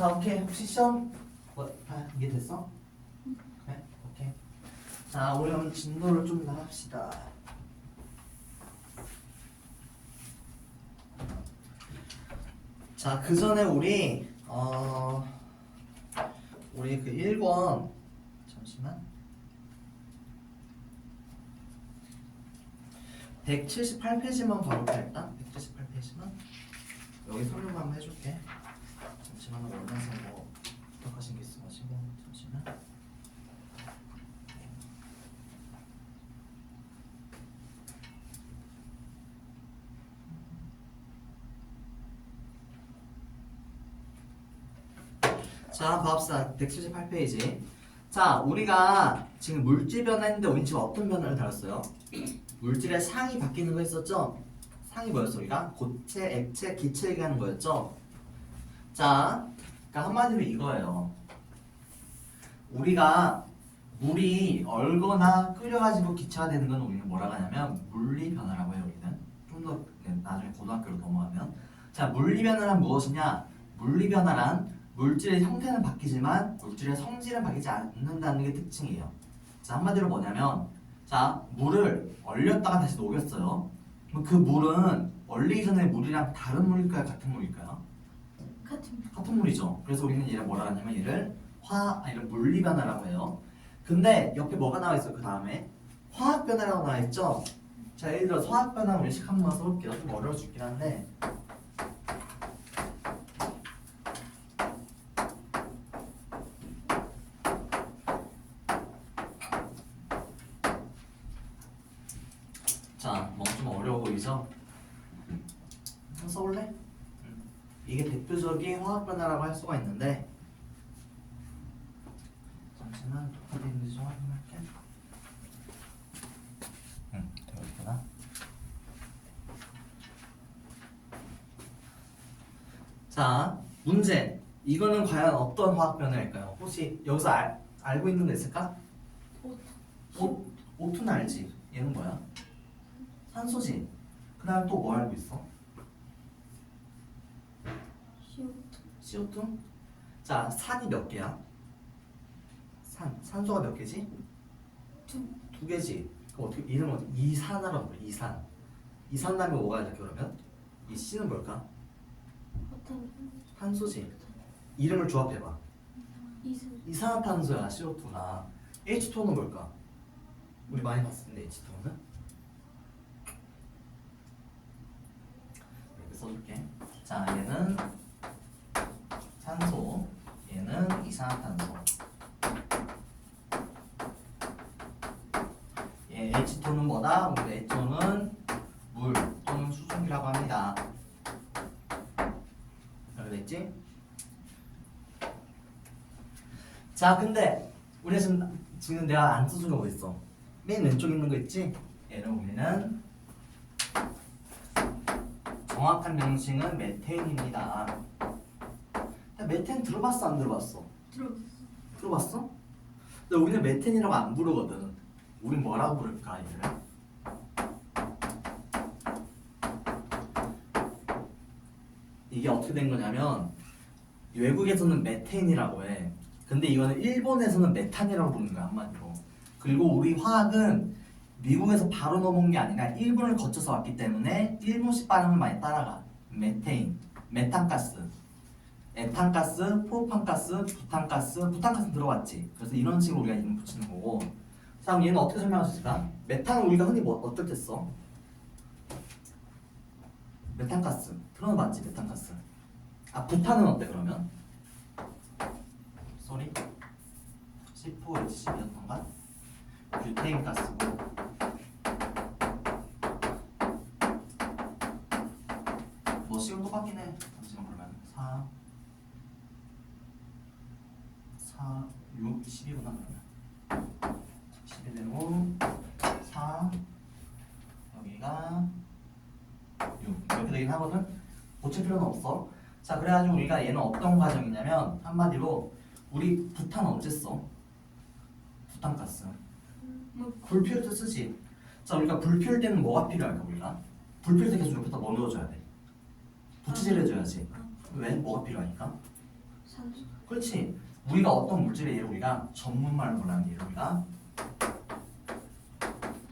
자, 오케이. 혹시 시험 다 이해됐어? 네? 오케이. 자, 우리 오늘 진도를 좀 나갑시다. 자, 그 전에 우리 그 1권 잠시만 178페이지만 봐볼까 일단? 178페이지만 여기 설명 한번 해줄게. 잠시만 원래서 뭐 부탁하신 게 있어가지고 잠시만. 자, 봐봅시다. 178페이지. 자, 우리가 지금 물질 변화했는데 우린 지금 어떤 변화를 다뤘어요? 물질의 상이 바뀌는 거 했었죠? 상이 뭐였어? 우리가 고체, 액체, 기체 얘기하는 거였죠? 자, 그러니까 한마디로 이거예요. 우리가 물이 얼거나 끓여가지고 기체가 되는 건 우리는 뭐라고 하냐면 물리 변화라고 해요. 우리는 좀 더 나중에 고등학교로 넘어가면. 자, 물리 변화란 무엇이냐? 물리 변화란 물질의 형태는 바뀌지만 물질의 성질은 바뀌지 않는다는 게 특징이에요. 자, 한마디로 뭐냐면, 자, 물을 얼렸다가 다시 녹였어요. 그럼 그 물은 얼리기 전에 물이랑 다른 물일까요? 같은 물일까요? 같은 물이죠. 그래서 우리는 얘를 뭐라 하냐면 얘를 이런 물리 변화라고 해요. 근데 옆에 뭐가 나와 있어요? 그 다음에 화학 변화라고 나와 있죠. 자, 예를 들어 화학 변화 우리식 한번 써볼게요. 좀 어려울 수 있긴 한데. 자, 뭐 좀 어려워 보이죠? 한번 써볼래? 이게 대표적인 화학 변화라고 할 수가 있는데, 잠시만 어디 있는지 좀 확인할게. 되고 있구나. 자, 문제. 이거는 과연 어떤 화학 변화일까요? 혹시 여기서 알고 있는 거 있을까? O2는 알지? 얘는 뭐야? 산소지. 그 다음 또 뭐 알고 있어? CO2? 자, 산이 몇 개야? 산소가 몇 개지? 두 개지. 그럼 어떻게 이름은 어떻게? 이산화라고 그래. 이산 다음에 뭐가 이렇게 그러면? 이 C는 뭘까? 탄소지. 이름을 조합해봐. 이산화탄소야. CO2가. H2는 뭘까? 우리 많이 봤을 텐데 H2는 이렇게 써줄게. 자, 얘는 산소, 얘는 이산화탄소. 얘 H2는 뭐다? 우리 H2는 물 또는 수증기라고 합니다. 이렇게 됐지? 자, 근데 우리 지금 내가 안 써준 거 뭐 있어? 맨 왼쪽에 있는 거 있지? 얘를 우리는 정확한 명칭은 메테인입니다. 메테인 들어봤어? 안 들어봤어? 들어봤어? 근데 우리는 메테인이라고 안 부르거든. 우린 뭐라고 부를까 얘를? 이게 어떻게 된 거냐면 외국에서는 메테인이라고 해. 근데 이거는 일본에서는 메탄이라고 부르는 거야 한마디로. 그리고 우리 화학은 미국에서 바로 넘어온 게 아니라 일본을 거쳐서 왔기 때문에 일본식 발음을 많이 따라가. 메테인, 메탄가스, 에탄가스, 프로판가스, 부탄가스는 들어봤지. 그래서 이런 식으로 우리가 이름 붙이는 거고. 자, 그럼 얘는 어떻게 설명할 수 있을까? 메탄은 우리가 흔히 어떨 때 써? 메탄가스 들어봤지? 메탄가스. 아, 부탄은 어때 그러면? 쏘리 C4H12였던가? 뷰테인 가스고. 뭐 C랑 똑같긴 해. 잠시만 그러면 6, 12구나 그러면 12되고 4 여기가 6 이렇게 되긴 하거든. 고칠 필요는 없어. 자, 그래가지고 우리가 얘는 어떤 과정이냐면 한마디로 우리 부탄 언제 써? 부탄가스 불 피울 때 쓰지. 자, 우리가 불 피울 때는 뭐가 필요할까? 우리가 불 피울 때 계속 옆에다 뭐 넣어줘야 돼? 부치질 해줘야지. 왜? 뭐가 필요하니까? 산소. 그렇지. 우리가 어떤 물질의 얘를 우리가 전문말로 뭐라는 얘를 우리가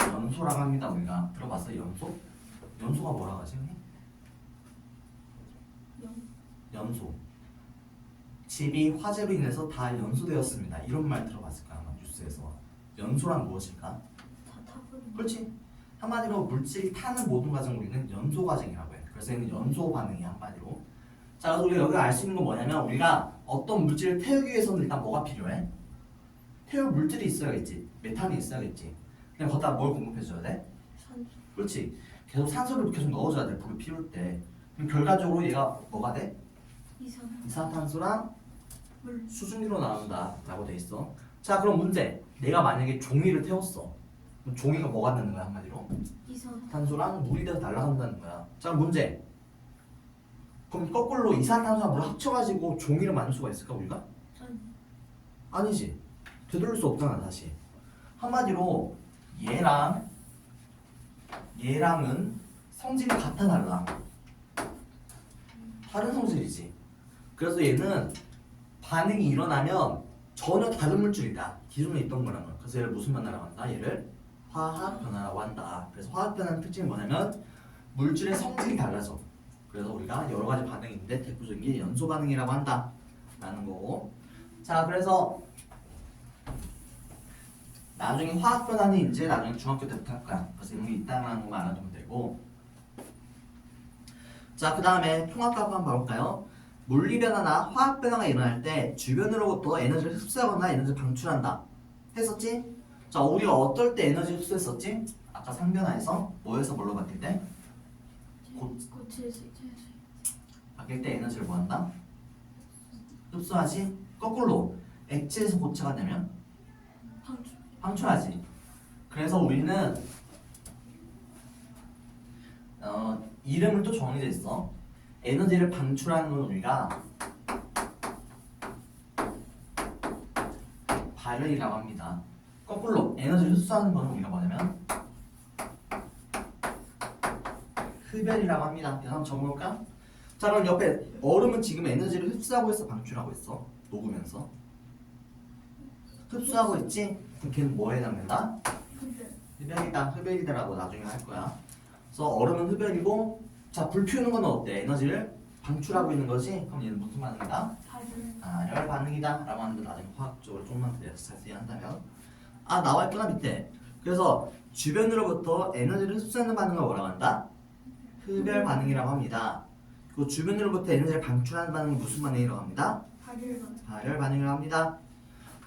연소라고 합니다. 우리가 들어봤어요? 연소? 연소가 뭐라고 하지? 연소. 집이 화재로 인해서 다 연소되었습니다. 이런 말 들어봤을 거야 아마 뉴스에서. 연소란 무엇일까? 다 타버린. 그렇지. 한마디로 물질이 타는 모든 과정을 우리는 연소 과정이라고 해. 그래서 얘는 연소 반응이 한마디로. 자, 그래서 우리가 여기 알 수 있는 건 뭐냐면 우리가 어떤 물질을 태우기 위해서는 일단 뭐가 필요해? 태울 물질이 있어야겠지. 메탄이 있어야겠지. 그냥 거기다 뭘 공급해줘야 돼? 산소. 그렇지. 계속 산소를 계속 넣어줘야 돼. 불을 피울 때. 그럼 결과적으로 얘가 뭐가 돼? 이산화탄소. 이산화탄소랑 물. 수증기로 나온다 라고 돼 있어. 자, 그럼 문제. 내가 만약에 종이를 태웠어. 그럼 종이가 뭐가 되는 거야 한마디로? 이산화탄소. 탄소랑 물이 돼서 날아간다는 거야. 자, 문제. 그럼 거꾸로 이산화탄소와 물을 합쳐가지고 종이를 만들 수가 있을까 우리가? 아니지. 되돌릴 수 없잖아 다시. 한마디로 얘랑은 성질이 같아 달라. 다른 성질이지. 그래서 얘는 반응이 일어나면 전혀 다른 물질이다. 기존에 있던 거랑은. 그래서 얘를 무슨 변화라고 한다? 얘를 화학 변화라고 한다. 그래서 화학 변화의 특징이 뭐냐면 물질의 성질이 달라져. 그래서 우리가 여러 가지 반응이 있는데 대표적인 게 연소 반응이라고 한다 라는 거고. 자, 그래서 나중에 화학 변화는 이제 나중에 중학교 때부터 할 거야. 그래서 이런 게 있다는 것만 알아두면 되고. 자, 그 다음에 통합과 한번 봐볼까요? 물리 변화나 화학 변화가 일어날 때 주변으로부터 에너지를 흡수하거나 에너지를 방출한다 했었지? 자, 우리가 어떨 때 에너지 흡수했었지? 아까 상변화에서 뭐에서 뭘로 바뀔 때? 고체에서 바뀔 때 에너지를 뭐 한다? 흡수하지? 거꾸로 액체에서 고체가 되면 방출. 방출하지. 그래서 우리는 이름을 또 정해져 있어. 에너지를 방출하는 건 우리가 발열이라고 합니다. 거꾸로 에너지를 흡수하는 건 우리가 뭐냐면 흡열이라고 합니다. 그래서 한번 적어볼까? 자, 그럼 옆에 얼음은 지금 에너지를 흡수하고 있어, 방출하고 있어? 녹으면서 흡수하고 있지? 그럼 걔는 뭐에 해당된다? 흡열이다, 흡열이다라고 나중에 할 거야. 그래서 얼음은 흡열이고, 자, 불 피우는 건 어때? 에너지를 방출하고 있는 거지? 그럼 얘는 무슨 반응이다? 열 반응이다 라고 하는데 나중에 화학적으로 좀만 더 자세히 한다면 나와 있구나 밑에. 그래서 주변으로부터 에너지를 흡수하는 반응을 뭐라고 한다? 흡열 반응이라고 합니다. 그 주변으로부터 에너지를 방출하는 반응은 무슨 반응이라고 합니다? 발열 반응이라고 합니다.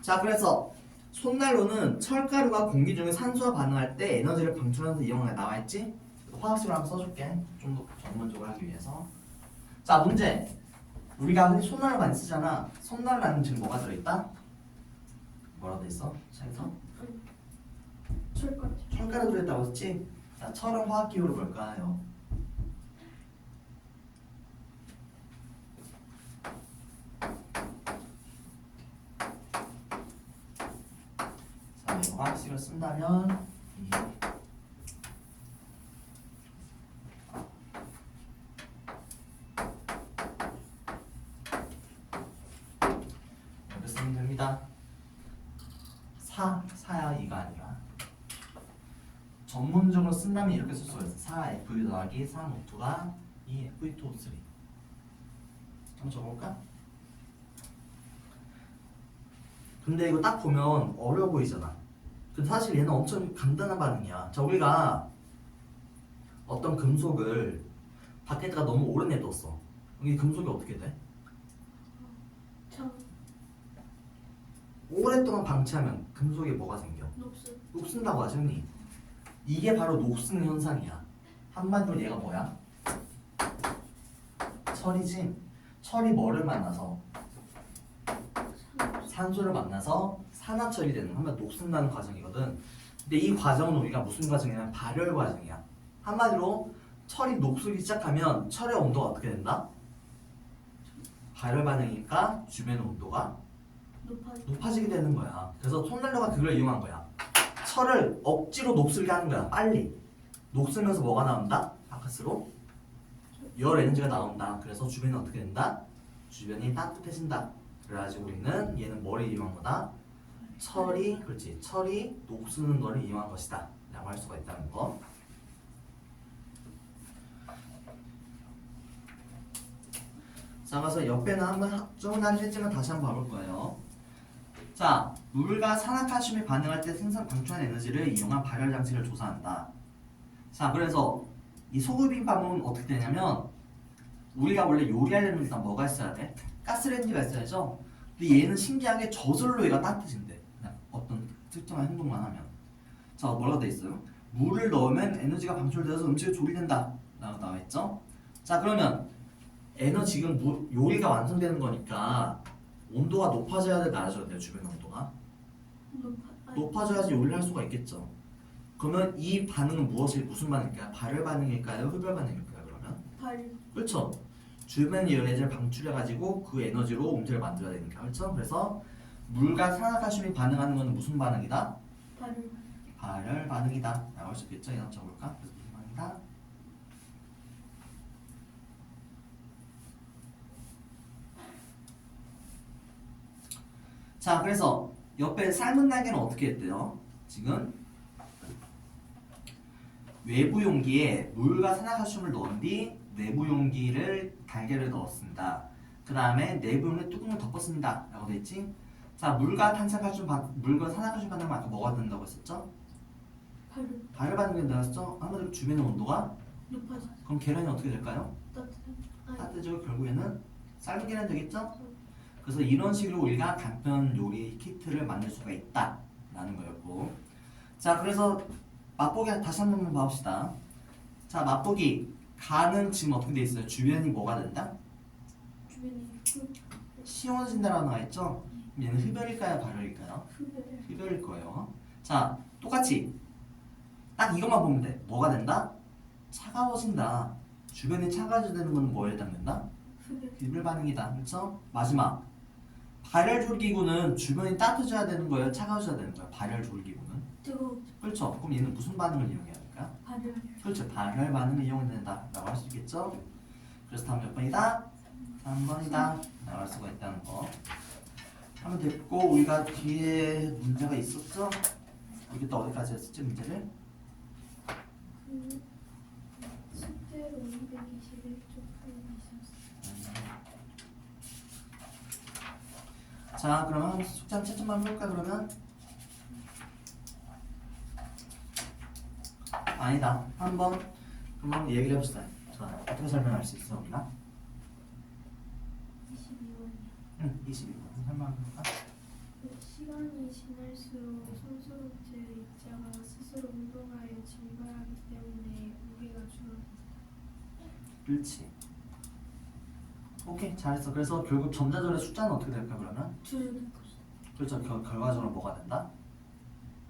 자, 그래서 손난로는 철가루가 공기 중에 산소와 반응할 때 에너지를 방출하면서 이용하는 게 나와있지? 화학식으로 한번 써줄게. 좀 더 전문적으로 하기 위해서. 자, 문제. 우리가 흔히 손난로 많이 쓰잖아. 손난로는 지금 뭐가 들어있다? 뭐라고 돼있어? 책에서? 철가루 들어있다고 했지? 자, 철은 화학기호로 뭘까요? 자, 이거 화학식을 쓴다면 이렇게 쓰면 됩니다. 사야 이가 아니라 전문적으로 쓴다면 이렇게 쓸 수가 있어. 4Fe 더하기 3O2가 2Fe2O3. 한번 적어볼까? 근데 이거 딱 보면 어려워 보이잖아. 근데 사실 얘는 엄청 간단한 반응이야. 자, 우리가 어떤 금속을 밖에다가 너무 오래 내뒀어. 이 금속이 어떻게 돼? 오랫동안 방치하면 금속에 뭐가 생겨? 녹슨다고 하지, 흔히. 이게 바로 녹슨 현상이야. 한마디로 얘가 뭐야? 철이지? 철이 뭐를 만나서? 산소를 만나서 산화철이 되는, 한마디로 녹슨다는 과정이거든. 근데 이 과정은 우리가 무슨 과정이냐면 발열 과정이야. 한마디로 철이 녹슬기 시작하면 철의 온도가 어떻게 된다? 발열 반응이니까 주변 온도가 높아지게 되는 거야. 그래서 손난로가 그걸 이용한 거야. 철을 억지로 녹슬게 하는 거야. 빨리 녹슬면서 뭐가 나온다? 바깥으로 열 에너지가 나온다. 그래서 주변이 어떻게 된다? 주변이 따뜻해진다 그래가지고 우리는 얘는 뭐를 이용한 거다? 철이, 그렇지, 철이 녹쓰는 거를 이용한 것이다 라고 할 수가 있다는 거. 자, 그래서 옆에는 한번 좀 했지만 다시 한번 봐볼 거예요. 자, 물과 산화칼슘이 반응할 때 생산 방출한 에너지를 이용한 발열 장치를 조사한다. 자, 그래서 이 소급비법은 어떻게 되냐면 우리가 원래 요리하려면 일단 뭐가 있어야 돼? 가스레인지가 있어야죠. 근데 얘는 신기하게 저절로 얘가 따뜻해진대. 그냥 어떤 특정한 행동만 하면. 자, 뭐라고 돼 있어요? 물을 넣으면 에너지가 방출되어서 음식을 조리된다 라고 나와 있죠. 자, 그러면 지금 요리가 완성되는 거니까 온도가 높아져야 돼, 낮아져야 돼요? 주변 온도가 높아져야지 요리를 할 수가 있겠죠. 그러면 이 반응은 무슨 반응일까요? 발열 반응일까요? 흡열 반응일까요? 그러면 발. 그렇죠. 주변 에너지를 방출해가지고 그 에너지로 음식을 만들어야 되니까. 그렇죠. 그래서 물과 산화칼슘이 반응하는 건 무슨 반응이다? 발. 발열 반응이다 라고 할 수 있겠죠. 이런 적어볼까? 그래서 무슨 반응이다? 자, 그래서 옆에 삶은 날개는 어떻게 했대요? 지금 외부 용기에 물과 산화칼슘을 넣은 뒤 내부 용기를 달걀을 넣었습니다. 그 다음에 내부 용기에 뚜껑을 덮었습니다 라고 돼 있지? 자, 물과 산화칼슘 반응은 아까 뭐가 된다고 했었죠? 발. 발열 반응이 된다고 했었죠? 한마디로 주변의 온도가 높아져. 그럼 계란이 어떻게 될까요? 따뜻한. 아니. 따뜻해지고 결국에는 삶은 계란 되겠죠? 그래서 이런 식으로 우리가 간편 요리 키트를 만들 수가 있다 라는 거였고. 자, 그래서 맛보기 다시 한 번만 봐봅시다. 자, 맛보기 간은 지금 어떻게 돼 있어요? 주변이 뭐가 된다? 주변이 시원해진다라고 나와 있죠? 얘는 흡열일까요? 발열일까요? 흡혈. 흡열일 거예요. 자, 똑같이 딱 이것만 보면 돼. 뭐가 된다? 차가워진다. 주변이 차가워지는 건 뭐에 해당된다? 흡혈. 흡열 반응이다. 그렇죠? 마지막 발열 조리기구는 주변이 따뜻해져야 되는 거예요? 차가워져야 되는 거예요? 발열 조리기구는? 뜨거워. 그렇죠. 그럼 얘는 무슨 반응을 이용해야 될까? 발열. 그렇죠. 발열 반응을 이용해야 된다라고 할 수 있겠죠. 그래서 다음 몇 번이다? 3번이다 라고 할 수가 있다는 거 하면 됐고, 우리가 뒤에 문제가 있었죠? 이게 또 어디까지 했었지 문제를? 그 숙제로 221쪽까지 있었어. 자, 그러면 숙제 한 채점만 해볼까 그러면? 아니다. 한번 얘기를 해봅시다. 자, 어떻게 설명할 수 있어 우리가? 22번이야. 응, 22번 설명해볼까? 시간이 지날수록 손소독제의 입자가 스스로 운동하여 증발하기 때문에 무게가 줄어든다. 그렇지. 오케이, 잘했어. 그래서 결국 전자절의 숫자는 어떻게 될까 그러면? 줄어들 것이다. 그렇죠. 결과적으로 뭐가 된다?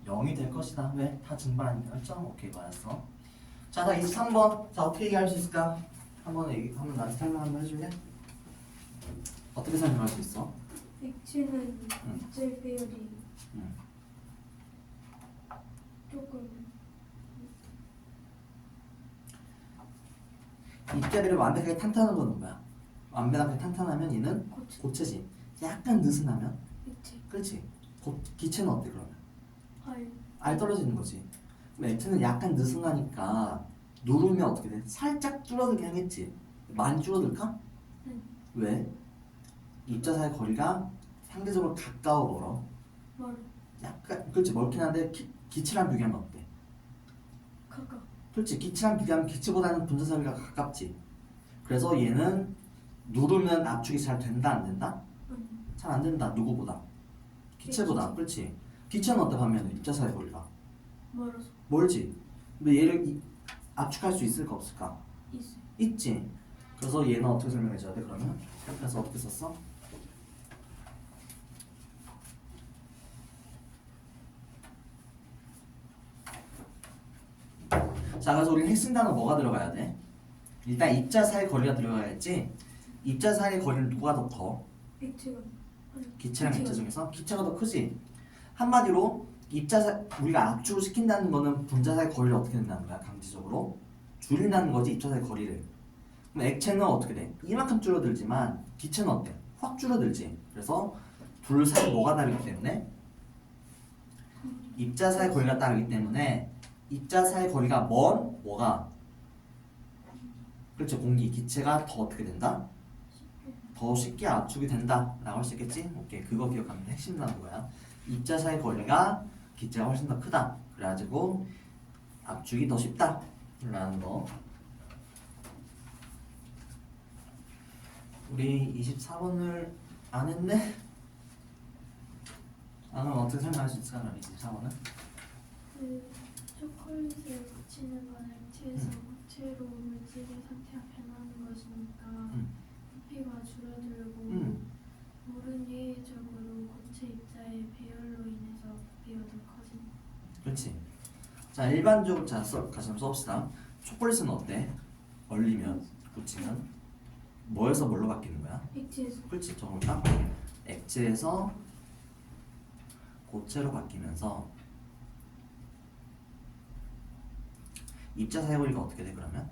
0이 될 것이다. 왜? 다 증발하니까. 그렇죠? 오케이, 맞았어. 자, 다 23번. 자, 어떻게 얘기할 수 있을까? 한번 나한테 설명 한번 해줄래? 어떻게 설명할 수 있어? 액체는 입자 배열이 응. 조금 입자비를 완벽하게 탄탄한 건 뭐야? 완벽하게 탄탄하면 얘는 고체. 고체지. 약간 느슨하면? 액체. 그렇지. 기체는 어때 그러면? 발. 알 떨어지는 거지. 그럼 액체는 약간 느슨하니까 누르면 어떻게 돼? 살짝 줄어들긴 하겠지. 많이 줄어들까? 응. 왜? 입자 사이 거리가 상대적으로 가까워 멀어. 멀어. 약간 그렇지, 멀긴 한데 기체랑 비교하면 어때? 가까. 그렇지, 기체랑 비교하면 기체보다는 분자 사이가 가깝지. 그래서 얘는 누르면 압축이 잘 된다 안 된다? 응. 잘 안 된다. 누구보다? 기체보다. 기체. 그렇지. 기체는 어때 반면에 입자 사이 거리가 멀어서 멀지. 근데 얘를 압축할 수 있을까 없을까? 있어. 있지. 그래서 얘는 어떻게 설명해줘야 돼 그러면? 그래서 어떻게 썼어? 자, 그래서 우리 핵심 단어 뭐가 들어가야 돼? 일단 입자 사이 거리가 들어가야겠지. 입자 사이 거리는 누가 더 커? 액체가. 아니, 기체랑 기체가. 입자 중에서 기체가 더 크지. 한마디로 우리가 압축을 시킨다는 거는 분자 사이 거리를 어떻게 된다는 거야? 강제적으로 줄인다는 거지, 입자 사이 거리를. 그럼 액체는 어떻게 돼? 이만큼 줄어들지만 기체는 어때? 확 줄어들지. 그래서 둘 사이 뭐가 다르기 때문에 입자 사이 거리가 다르기 때문에 입자 사이 거리가 먼 뭐가 그렇죠. 공기 기체가 더 어떻게 된다? 더 쉽게 압축이 된다 라고 할 수 있겠지? 오케이 그거 기억하면 핵심 단어야. 입자 사이 거리가 기체가 훨씬 더 크다. 그래가지고 압축이 더 쉽다 라는 거. 우리 24번을 안 했네? 아 그럼 어떻게 설명할 수 있을까? 그럼 24번은? 그 초콜릿을 묻히는 건 액체에서 고체로 물질의 상태가 변하는 것이니까 부피가 줄어들고 물은 예외적으로 고체 입자의 배열로 인해서 부피가 더 커진다. 그렇지. 자 일반적으로 자 같이 한번 써봅시다. 초콜릿은 어때? 얼리면 굳히면 뭐에서 뭘로 바뀌는 거야? 액체에서 그렇지. 적을까? 액체에서 고체로 바뀌면서 입자 사이 거리가 어떻게 돼 그러면?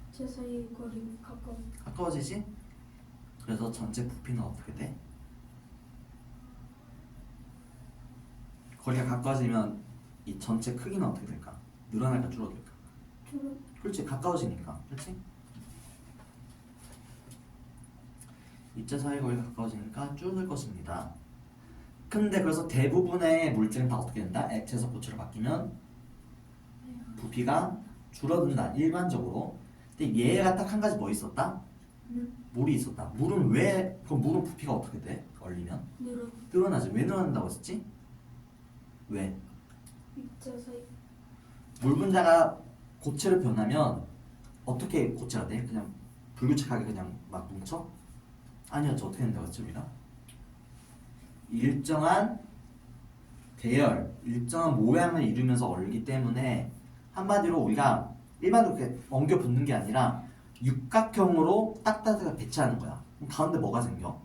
액체 사이 거리 가까워지지? 그래서 전체 부피는 어떻게 돼? 거리가 가까워지면 이 전체 크기는 어떻게 될까? 늘어날까 줄어들까? 줄어 그렇지. 가까워지니까. 그렇지? 입자 사이 거리가 가까워지니까 줄어들 것입니다. 근데 그래서 대부분의 물질은 다 어떻게 된다? 액체에서 고체로 바뀌면 부피가 줄어든다. 일반적으로. 근데 얘가 딱 한 가지 뭐 있었다? 물이 있었다. 물은 왜? 그럼 물은 부피가 어떻게 돼? 얼리면? 늘어나지. 왜 늘어난다고 했었지? 왜? 입자 사이 물 분자가 고체로 변하면 어떻게 고체가 돼? 그냥 불규칙하게 그냥 막 뭉쳐? 아니었죠. 어떻게 된다고 했죠 우리가? 일정한 대열, 일정한 모양을 이루면서 얼기 때문에 한마디로 우리가 일반적으로 이렇게 엉겨 붙는 게 아니라 육각형으로 딱딱하게 배치하는 거야. 그럼 가운데 뭐가 생겨?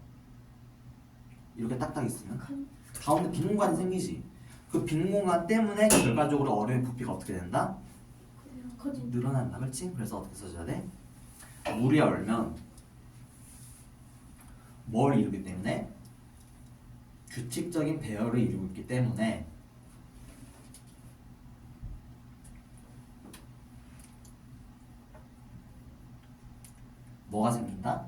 이렇게 딱딱 있으면 가운데 빈 공간이 생기지. 그 빈 공간 때문에 결과적으로 얼음의 부피가 어떻게 된다? 커진 늘어난다. 그렇지? 그래서 어떻게 써줘야 돼? 물이 얼면 뭘 이루기 때문에? 규칙적인 배열을 이루고 있기 때문에 뭐가 생긴다?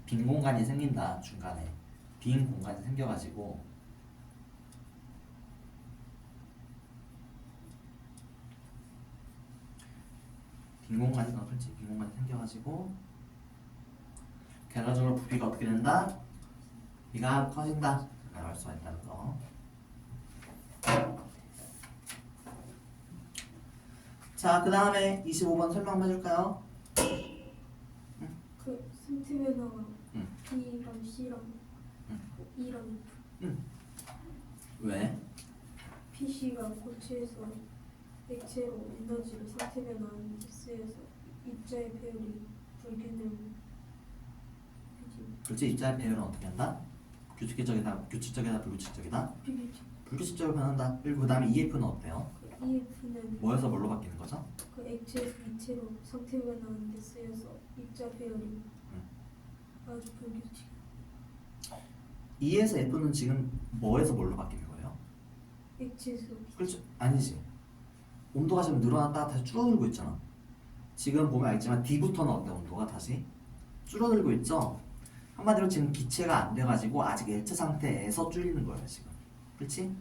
빈 공간이 생긴다. 중간에 빈 공간이 생겨가지고 빈 공간이 그렇지. 빈 공간이 생겨가지고 결과적으로 부피가 어떻게 된다? 부피가 커진다. 라고 할 수가 있다는 거. 자, 그 다음에 25번 설명 한번 해줄까요? 그 센티메터가 응. B랑 C랑 E랑 왜? PC가 고체에서 액체로 에너지를 센티메터는 S에서 입자의 배열이 불균형 그렇지. 입자의 배열은 어떻게 한다? 규칙적이다, 불규칙적이다? 비교적 불규칙적으로 변한다. 그리고 그 다음에 EF는 어때요? EF는 뭐에서 뭘로 바뀌는 거죠? 그 액체에서 이체로 상태변화하는 데 쓰여서 입자 배열이 아주 불규칙. E에서 F는 지금 뭐에서 뭘로 바뀌는 거예요? 액체에서 그렇죠. 아니지. 온도가 지금 늘어났다가 다시 줄어들고 있잖아. 지금 보면 알지만 D부터는 어때? 온도가 다시 줄어들고 있죠? 한마디로 지금 기체가 안 돼가지고 아직 액체 상태에서 줄이는 거예요 지금. 그렇지?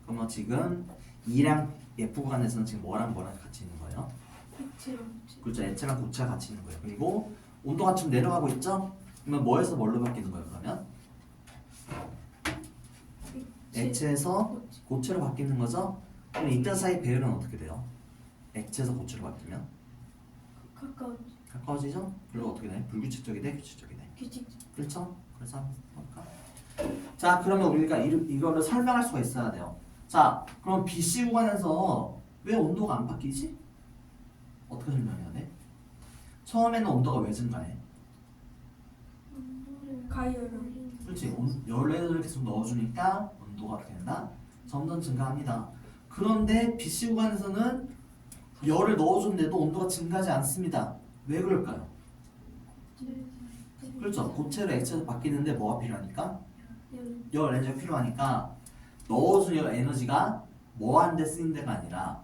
그럼 지금 E랑 F 구간에서는 지금 뭐랑 같이 있는 거예요? 액체랑 고체. 그렇죠. 액체랑 고체가 같이 있는 거예요. 그리고 온도가 좀 내려가고 있죠? 그러면 뭐에서 뭘로 바뀌는 거예요 그러면? 액체에서 고체로 바뀌는 거죠? 그럼 입자 사이 배열은 어떻게 돼요? 액체에서 고체로 바뀌면? 가까워지죠? 그리고 어떻게 돼? 불규칙적이 돼? 규칙적이 돼? 규칙. 그렇죠? 그래서 한번 볼까? 자 그러면 우리가 이거를 설명할 수가 있어야 돼요. 자 그럼 BC 구간에서 왜 온도가 안 바뀌지? 어떻게 설명해야 돼? 처음에는 온도가 왜 증가해? 가열을 그렇지. 열을 계속 넣어주니까 온도가 어떻게 된다? 점점 증가합니다. 그런데 BC 구간에서는 열을 넣어줬는데도 온도가 증가하지 않습니다. 왜 그럴까요? 그렇죠. 고체로 액체로 바뀌는데 뭐가 필요하니까? 열. 열 에너지가 필요하니까 넣어준 열 에너지가 뭐 하는 데 쓰이는 데가 아니라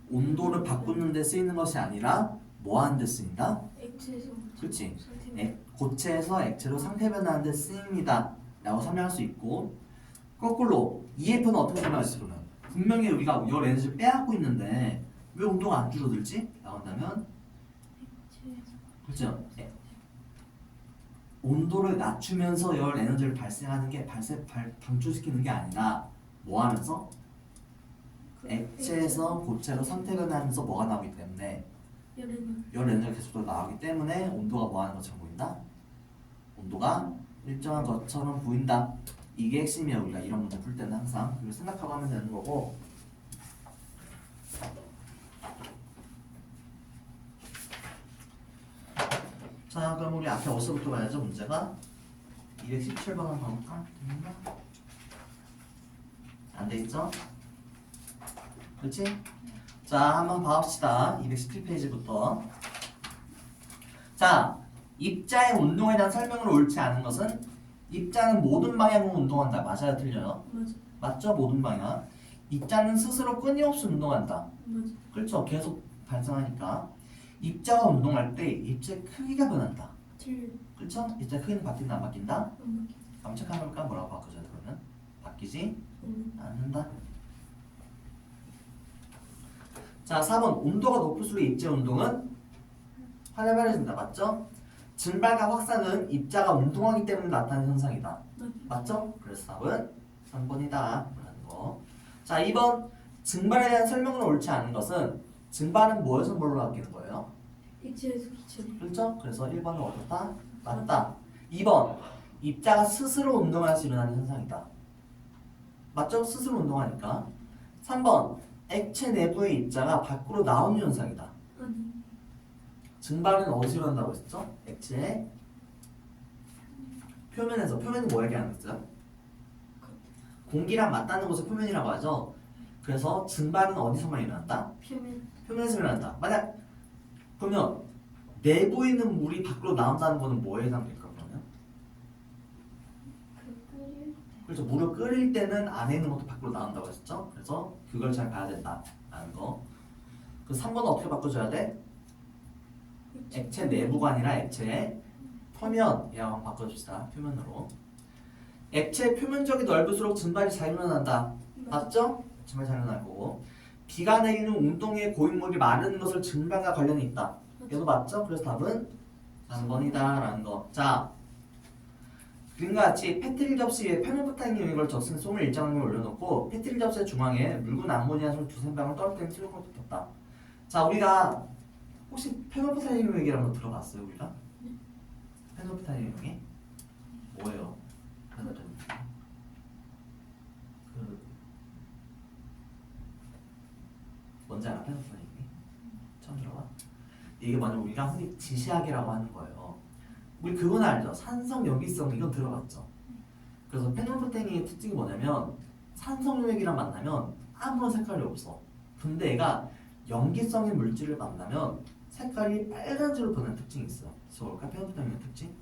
온도를 바꾸는 데 쓰이는 것이 아니라 뭐 하는 데 쓰인다? 액체에서 그렇지. 상태 고체에서 액체로 상태 변화하는 데 쓰입니다 라고 설명할 수 있고 거꾸로 EF는 어떻게 설명할 수 있으면 분명히 우리가 열 에너지를 빼앗고 있는데 왜 온도가 안 줄어들지? 라고 한다면 액체에서 그렇죠. 온도를 낮추면서 열 에너지를 발생하는 게 방출시키는 게 아니라 뭐 하면서? 액체에서 고체로 상태 변화하면서 뭐가 나오기 때문에 열에는 열 에너지가 계속 나오기 때문에 온도가 뭐 하는 것처럼 보인다? 온도가 일정한 것처럼 보인다. 이게 핵심이야. 우리가 이런 문제 풀 때는 항상 그걸 생각하고 하면 되는 거고. 자, 그럼 우리 앞에 어디서부터 봐야죠? 문제가 217번 한번 가볼까? 안 되겠죠? 그렇지? 자, 한번 봐봅시다. 217페이지부터. 자, 입자의 운동에 대한 설명을 옳지 않은 것은 입자는 모든 방향으로 운동한다. 맞아요? 틀려요? 맞아. 맞죠? 모든 방향. 입자는 스스로 끊임없이 운동한다. 맞아. 그렇죠? 계속 발생하니까. 입자가 운동할 때 입자의 크기가 변한다. 틀려. 그렇죠? 입자의 크기는 바뀐다 안 바뀐다? 안 바뀌어. 한번 체크해볼까? 뭐라고 바꿔줘야 돼 그러면? 바뀌지 않는다. 자, 4번 온도가 높을수록 입자 운동은 활발해진다. 맞죠? 증발과 확산은 입자가 운동하기 때문에 나타나는 현상이다. 맞죠? 그래서 답은 3번이다. 라는 거. 자, 2번 증발에 대한 설명은 옳지 않은 것은 증발은 뭐에서 뭘로 바뀌는 거예요? 액체에서 기체로. 그렇죠? 그래서 1번은 어떻다? 맞다. 2번 입자가 스스로 운동할 수 일어나는 현상이다. 맞죠? 스스로 운동하니까. 3번 액체 내부의 입자가 밖으로 나오는 현상이다. 아니. 증발은 어디서 일어난다고 했죠? 액체의 표면에서. 표면이 뭐 얘기하는 거죠? 공기랑 맞닿는 곳을 표면이라고 하죠. 그래서 증발은 어디서만 일어난다? 표면. 표면에서 일어난다. 만약 그러면 내부에 있는 물이 밖으로 나온다는 거는 뭐에 해당될까 그러면? 그 끓일 때. 그렇죠. 물을 끓일 때는 안에 있는 것도 밖으로 나온다고 했죠. 그래서 그걸 잘 봐야 된다라는 거. 그 3번은 어떻게 바꿔줘야 돼? 액체 내부가 아니라 액체의 표면이라고 바꿔줍시다. 표면으로. 액체 표면적이 넓을수록 증발이 잘 일어난다. 맞죠? 증발이 잘 일어날 거고. 비가 내리는 운동에 고인물이 마르는 것을 증발과 관련이 있다. 얘도 맞죠? 그래서 답은 3번이다 라는 거. 자, 그림과 같이 페트리 접시 위에 페놀부타인이 있는 걸 적신 솜을 일정하게 올려놓고 페트리 접시의 중앙에 묽은 암모니아솜 두세 방울 떨어뜨린 실리콘을 붙였다. 자, 우리가 혹시 페놀부타인 얘기를 한번 들어봤어요? 우리가? 페놀부타인 얘기? 뭐예요? 페놀부타인 그 뭔지 알아? 페놀부타인 얘기? 처음 들어봐? 이게 먼저 우리가 흔히 지시학이라고 하는 거예요. 우리 그건 알죠? 산성 역이성 이건 들어봤죠? 그래서 페놀부테인의 특징이 뭐냐면 산성용액이랑 만나면 아무런 색깔이 없어. 근데 얘가 염기성인 물질을 만나면 색깔이 빨간색으로 변하는 특징이 있어요. 그래서 뭘까? 페놀부테인의 특징?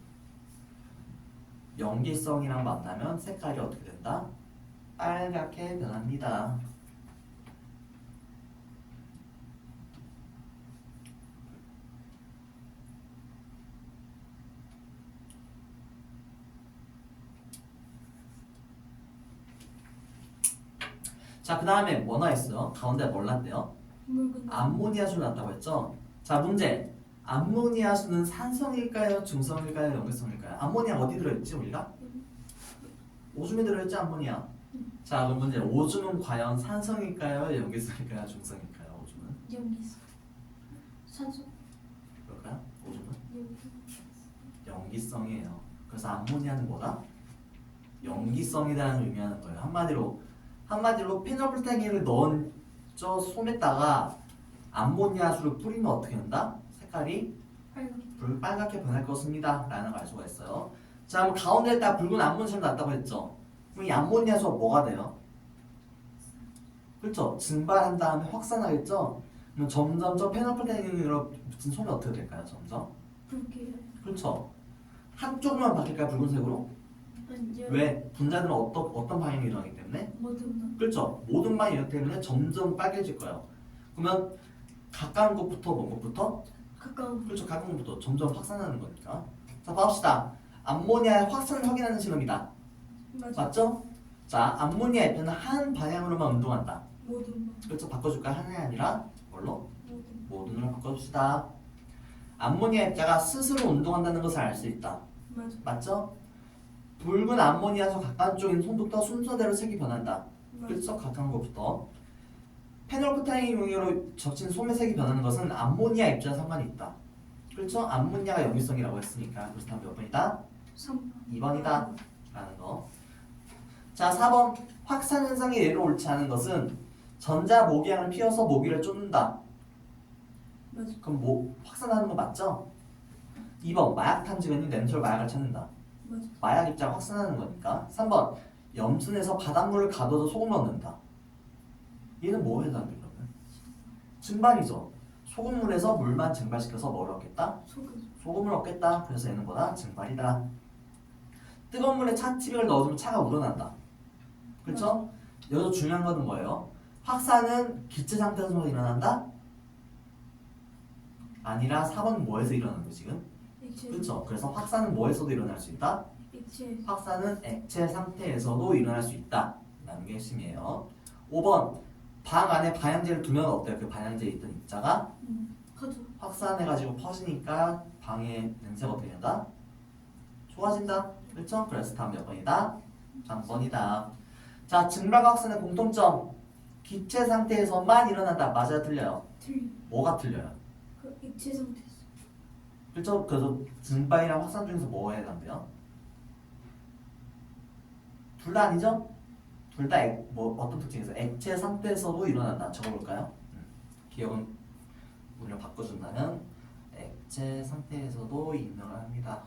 염기성이랑 만나면 색깔이 어떻게 된다? 빨갛게 변합니다. 자, 그 다음에 뭐 나있어요? 가운데 뭘 났대요? 묽은 암모니아수를 났다고 했죠? 자, 문제. 암모니아수는 산성일까요? 중성일까요? 염기성일까요? 암모니아 어디 들어있지 우리가? 오줌에 들어있지 암모니아. 자, 그럼 문제. 오줌은 과연 산성일까요? 염기성일까요? 중성일까요? 오줌은? 염기성. 산소. 그럴까요? 오줌은? 염기. 염기성이에요. 그래서 암모니아는 뭐다? 염기성이라는 의미하는 거예요. 한마디로 페놀부타인을 넣은 저 솜에다가 암모니아수를 뿌리면 어떻게 된다? 색깔이 빨갛게. 빨갛게 변할 것입니다. 라는 걸 알 수가 있어요. 자, 그럼 가운데에다 붉은 암모니아수를 놨다고 했죠. 그럼 이 암모니아수가 뭐가 돼요? 그렇죠? 증발한 다음에 확산하겠죠? 그럼 점점 저 페놀부타인으로 붙은 솜이 어떻게 될까요? 점점 붉게. 그렇죠. 한쪽만 바뀔까요? 붉은색으로? 아니요. 왜? 분자들은 어떤 방향이 일어나기 때문에? 모든 방. 그렇죠. 모든 방향이 일어나기 때문에 점점 빨개질 거예요. 그러면 가까운 곳부터 먼 곳부터? 가까운. 그렇죠. 가까운 곳부터 점점 확산하는 거니까. 자, 봅시다. 암모니아의 확산을 확인하는 실험이다. 맞아. 맞죠? 자, 암모니아 입자는 한 방향으로만 운동한다. 모든 방. 그렇죠. 바꿔줄까요? 하나이 아니라 뭘로? 모든. 모든으로 바꿔줍시다. 암모니아 입자가 스스로 운동한다는 것을 알 수 있다. 맞아. 맞죠? 붉은 암모니아에서 가까운 쪽인 손부터 순서대로 색이 변한다. 맞아. 그렇죠? 가까운 것부터. 페놀프타인 용액으로 적신 솜의 색이 변하는 것은 암모니아 입자와 상관이 있다. 그렇죠? 암모니아가 염유성이라고 했으니까. 그래서 다음 몇 번이다? 3번. 2번이다. 라는 거. 자, 4번. 확산 현상이 예로 옳지 않은 것은 전자 모기향을 피워서 모기를 쫓는다. 맞아. 그럼 확산하는 거 맞죠? 2번. 마약 탐지견이 냄새로 마약을 찾는다. 맞아. 마약 입자가 확산하는 거니까. 3번. 염순에서 바닷물을 가둬서 소금을 얻는다. 얘는 뭐 해당돼 그러면? 증발이죠. 소금물에서 물만 증발시켜서 뭘 얻겠다? 소금. 소금을 얻겠다. 그래서 얘는 뭐다? 증발이다. 뜨거운 물에 차티백을 넣어주면 차가 우러난다. 그렇죠? 여기서 중요한 거는 뭐예요? 확산은 기체 상태에서 일어난다? 아니라 4번 뭐에서 일어나는 거 지금? 액체. 그렇죠. 그래서 확산은 뭐에서도 일어날 수 있다? 액체. 확산은 액체 상태에서도 일어날 수 있다. 라는 게 핵심이에요. 5번. 방 안에 반향제를 두면 어때요? 그 반향제에 있던 입자가 커져. 확산해가지고 퍼지니까 방의 냄새가 어떻게 된다? 좋아진다. 그렇죠? 그래서 다음 몇 번이다? 3번이다. 자, 증발과 확산의 공통점. 기체 상태에서만 일어난다. 맞아요? 틀려요? 틀려. 뭐가 틀려요? 그 액체 상태에서. 그렇죠? 그래서 증발이랑 확산 중에서 뭐에 해당돼요? 둘 다 아니죠? 둘 다 어떤 특징에서 액체 상태에서도 일어난다. 적어볼까요? 기억은 우리가 바꿔준다면 액체 상태에서도 일어납니다.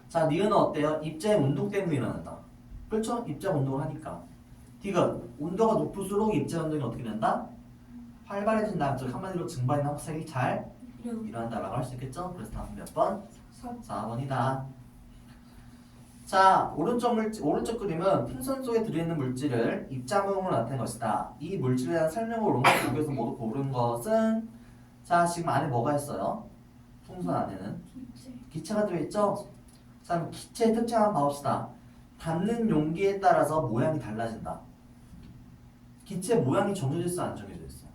자, 니은은 어때요? 입자의 운동 때문에 일어난다. 그렇죠? 입자 운동을 하니까. 디귿 온도가 높을수록 입자 운동이 어떻게 된다? 활발해진다. 즉 한마디로 증발이나 확산이 잘 일어난다라고 할 수 있겠죠? 그래서 다음 몇 번? 4번이다. 자, 오른쪽 그림은 풍선 속에 들어있는 물질을 입자 모형으로 나타낸 것이다. 이 물질에 대한 설명을 옳은 여기서 모두 고른 것은 자, 지금 안에 뭐가 있어요? 풍선 안에는 액체. 기체가 들어있죠? 자, 그럼 기체의 특징 한번 봐봅시다. 담는 용기에 따라서 모양이 달라진다. 기체 모양이 정해져 있어, 안 정해져 있어?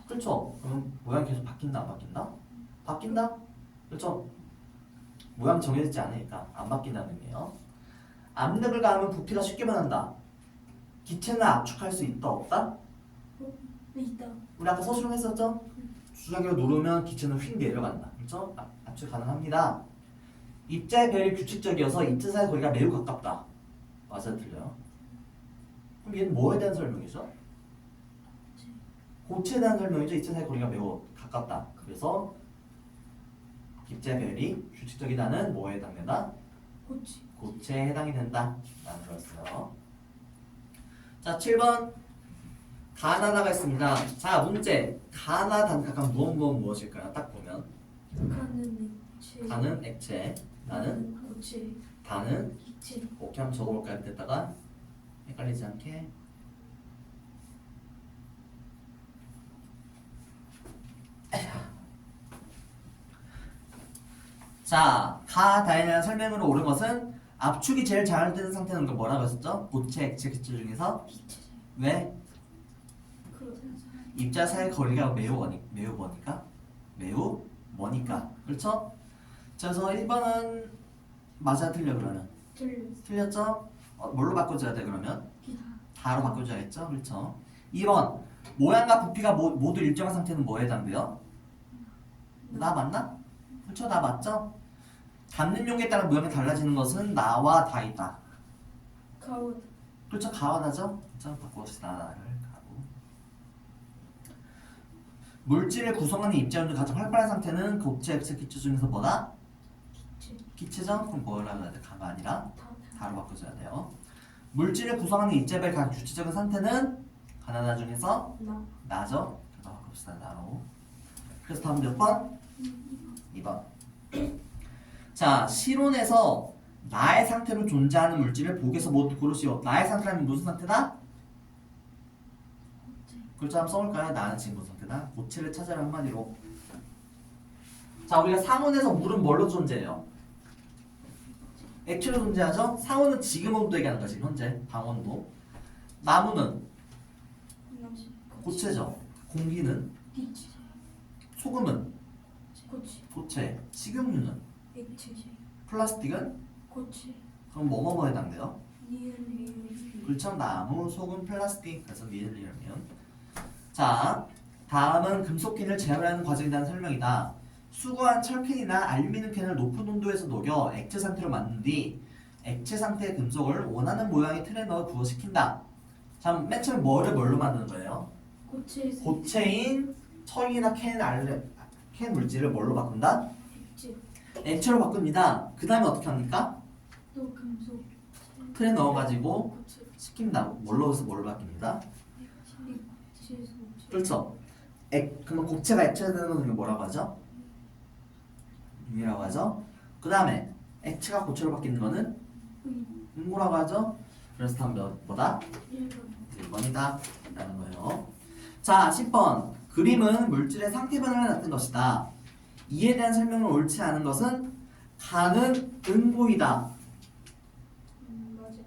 그렇죠? 그럼 모양이 계속 바뀐다, 안 바뀐다? 바뀐다? 그렇죠? 모양 정해지지 않으니까 안 바뀐다는 의미예요. 압력을 가하면 부피가 쉽게 변한다. 기체는 압축할 수 있다, 없다? 있다. 우리 아까 서술형 했었죠? 주사기를 누르면 기체는 휙 내려간다. 그렇죠? 압축 가능합니다. 입자의 배열이 규칙적이어서 입자 사이 거리가 매우 가깝다. 맞아요, 틀려요? 그럼 얘는 뭐에 대한 설명이죠? 고체에 대한 설명이죠. 입자 사이 거리가 매우 가깝다. 그래서 입자 배열이 규칙적이다는 뭐에 해당된다? 고체에 해당이 된다. 라는 거였어요. 자, 7번 가나다가 있습니다. 자, 문제. 가나 단각한 무엇일까요? 딱 보면 가는 액체. 가는 액체, 나는 고체. 다는 기체. 오케이 한번 적어볼까요? 밑에다가 헷갈리지 않게. 자, 가다에 대한 설명으로 옳은 것은 압축이 제일 잘 되는 상태는 그 뭐라고 했었죠? 고체, 액체, 기체 중에서 기체. 왜? 그러자. 입자 사이 거리가 매우 머니까? 매우 머니까. 그렇죠? 그래서 1번은 맞아 틀려 그러면? 틀렸죠? 뭘로 바꿔줘야 돼 그러면? 다로 바꿔줘야겠죠? 그렇죠? 2번 모양과 부피가 모두 일정한 상태는 뭐에 해당돼요? 나 맞나? 그렇죠? 나 맞죠? 담는 용기에 따라 모양이 달라지는 것은 나와 다이다. 가온. 그렇죠? 가와나죠? 자, 바꿔봅시다. 나를 가고. 물질을 구성하는 입자운동 가장 활발한 상태는 고체, 액체, 기체 중에서 뭐다? 기체. 기체죠? 그럼 뭐라고 해야 돼? 가가 아니라 다. 다로 바꿔줘야 돼요. 물질을 구성하는 입자별 가장 규칙적인 상태는 가나다 중에서 나. 나죠? 그래서 바꿔봅시다. 나로. 그래서 다음 몇 번? 2번. 자, 실온에서 나의 상태로 존재하는 물질을 보기에서 모두 고르시오. 나의 상태라면 무슨 상태다? 글자 한번 써볼까요? 나는 지금 무슨 상태다? 고체를 찾아라 한마디로. 자, 우리가 상온에서 물은 뭘로 존재해요? 액체로 존재하죠? 상온은 지금 온도 얘기하는 거지, 현재 방온도. 나무는 고체죠. 공기는, 기체. 소금은 고체. 고체, 식용유는, 액체. 플라스틱은 고체. 그럼 뭐뭐뭐 해당돼요? 니은. 그렇죠? 나무, 소금, 플라스틱. 그래서 니은리얼면. 자, 다음은 금속캔을 재활하는 과정이라는 설명이다. 수거한 철캔이나 알루미늄 캔을 높은 온도에서 녹여 액체 상태로 만든 뒤 액체 상태의 금속을 원하는 모양의 틀에 넣어 부어식힌다. 자, 맨 처음에 뭐를 뭘로 만드는 거예요? 고체에서 고체인 철이나 캔 물질을 뭘로 바꾼다? 액체. 액체로 바꿉니다. 그 다음에 어떻게 합니까? 또 금속. 틀에 넣어가지고 고체. 식힌다. 뭘로 해서 뭘로 바뀝니다? 액체에서 고체. 그렇죠. 그러면 고체가 액체가 되는 건 뭐라고 하죠? 이라고 하죠. 그 다음에 액체가 고체로 바뀌는 거는 음모라고 하죠. 그래서 다음 뭐다? 1번이다 라는 거예요. 자, 10번. 그림은 물질의 상태 변화를 나타낸 것이다. 이에 대한 설명을 옳지 않은 것은 가는 응고이다. 맞아.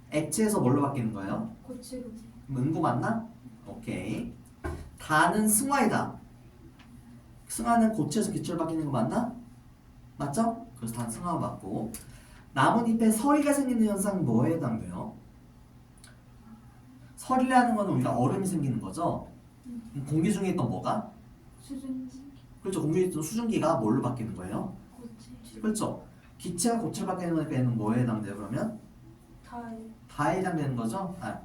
액체에서 뭘로 바뀌는 거예요? 고체로. 그럼 응고 맞나? 오케이. 다는 승화이다. 승화는 고체에서 기체로 바뀌는 거 맞나? 맞죠? 그래서 다 승화가 맞고. 나뭇잎에 서리가 생기는 현상은 뭐에 해당돼요? 서리라는 거는 우리가 얼음이 생기는 거죠. 공기 중에 있던 뭐가? 수증기. 그렇죠. 공기에 있던 수증기가 뭘로 바뀌는 거예요? 고체. 그렇죠. 기체가 고체로 바뀌는 거니까 얘는 뭐에 해당돼요? 그러면 달. 다에 해당되는 거죠. 자,